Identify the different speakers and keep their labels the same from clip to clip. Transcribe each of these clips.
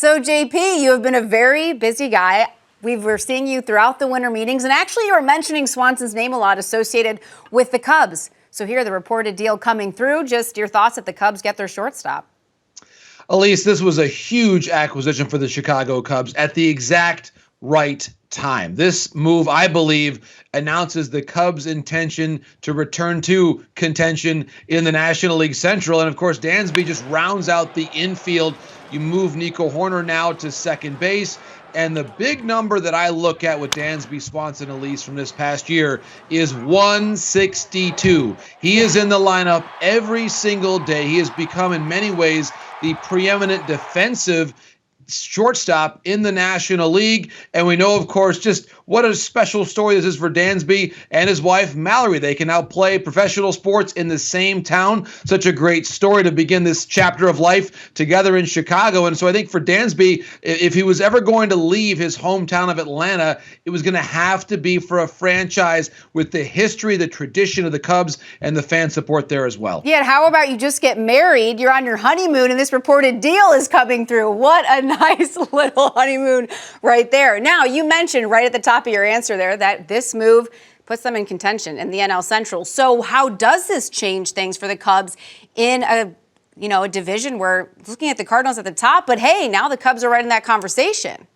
Speaker 1: So, JP, you have been a very busy guy. We're seeing you throughout the winter meetings, and actually you were mentioning Swanson's name a lot associated with the Cubs. So here, the reported deal coming through. Just your thoughts if the Cubs get their shortstop.
Speaker 2: Elise, this was a huge acquisition for the Chicago Cubs at the exact right time. This move, I believe, announces the Cubs' intention to return to contention in the National League Central. And of course, Dansby just rounds out the infield. You move Nico Hoerner now to second base. And the big number that I look at with Dansby Swanson, Elise, from this past year is 162. He is in the lineup every single day. He has become, in many ways, the preeminent defensive shortstop in the National League. And we know, of course, just what a special story this is for Dansby and his wife, Mallory. They can now play professional sports in the same town. Such a great story to begin this chapter of life together in Chicago. And so I think for Dansby, if he was ever going to leave his hometown of Atlanta, it was going to have to be for a franchise with the history, the tradition of the Cubs, and the fan support there as well.
Speaker 1: Yeah, and how about you just get married, you're on your honeymoon, and this reported deal is coming through. What a nice little honeymoon right there. Now, you mentioned right at the top of your answer there that this move puts them in contention in the NL Central. So how does this change things for the Cubs in a division where looking at the Cardinals at the top, but hey, now the Cubs are right in that conversation?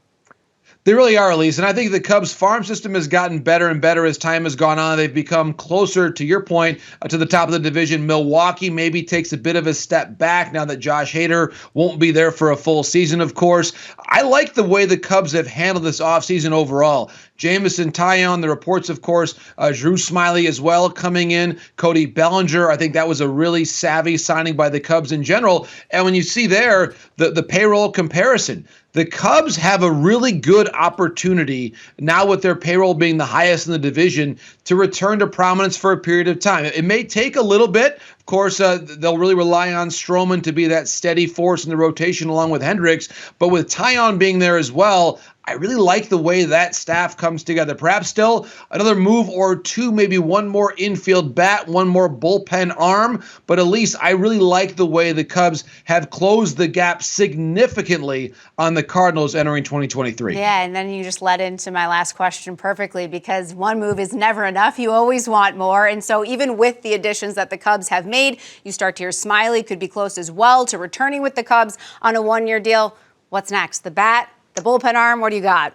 Speaker 2: They really are, Elise. And I think the Cubs farm system has gotten better and better as time has gone on. They've become closer, to your point, to the top of the division. Milwaukee maybe takes a bit of a step back now that Josh Hader won't be there for a full season, of course. I like the way the Cubs have handled this offseason overall. Jamison Taillon, the reports, of course, Drew Smyly as well coming in. Cody Bellinger, I think that was a really savvy signing by the Cubs in general. And when you see there the payroll comparison, the Cubs have a really good opportunity now with their payroll being the highest in the division to return to prominence for a period of time. It may take a little bit. Of course, they'll really rely on Stroman to be that steady force in the rotation along with Hendricks. But with Taillon being there as well, I really like the way that staff comes together. Perhaps still another move or two, maybe one more infield bat, one more bullpen arm. But at least I really like the way the Cubs have closed the gap significantly on the Cardinals entering 2023.
Speaker 1: Yeah, and then you just led into my last question perfectly, because one move is never enough. You always want more. And so even with the additions that the Cubs have made, you start to hear Smyly could be close as well to returning with the Cubs on a one-year deal. What's next? The bat? The bullpen arm? What do you got?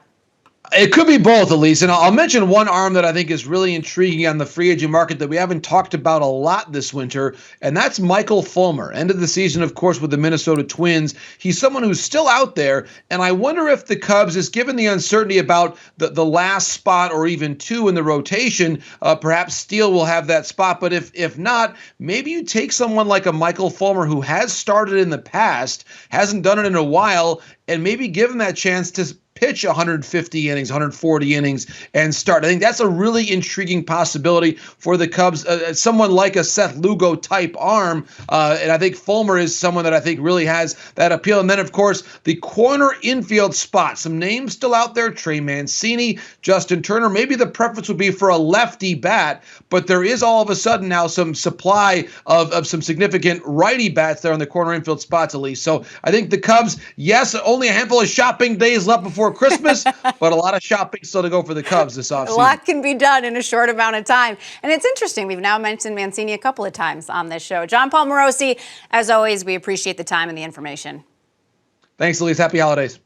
Speaker 2: It could be both, Elise. And I'll mention one arm that I think is really intriguing on the free agent market that we haven't talked about a lot this winter, and that's Michael Fulmer. End of the season, of course, with the Minnesota Twins. He's someone who's still out there, and I wonder if the Cubs, just given the uncertainty about the last spot or even two in the rotation, perhaps Steele will have that spot. But if not, maybe you take someone like a Michael Fulmer who has started in the past, hasn't done it in a while, and maybe give him that chance to pitch 150 innings, 140 innings, and start. I think that's a really intriguing possibility for the Cubs. Someone like a Seth Lugo type arm, and I think Fulmer is someone that I think really has that appeal. And then, of course, the corner infield spot. Some names still out there: Trey Mancini, Justin Turner. Maybe the preference would be for a lefty bat, but there is all of a sudden now some supply of some significant righty bats there on the corner infield spots, at least. So I think the Cubs, yes, only a handful of shopping days left before Christmas, but a lot of shopping still to go for the Cubs this offseason.
Speaker 1: A lot can be done in a short amount of time. And it's interesting. We've now mentioned Mancini a couple of times on this show. Jon Morosi, as always, we appreciate the time and the information.
Speaker 2: Thanks, Elise. Happy holidays.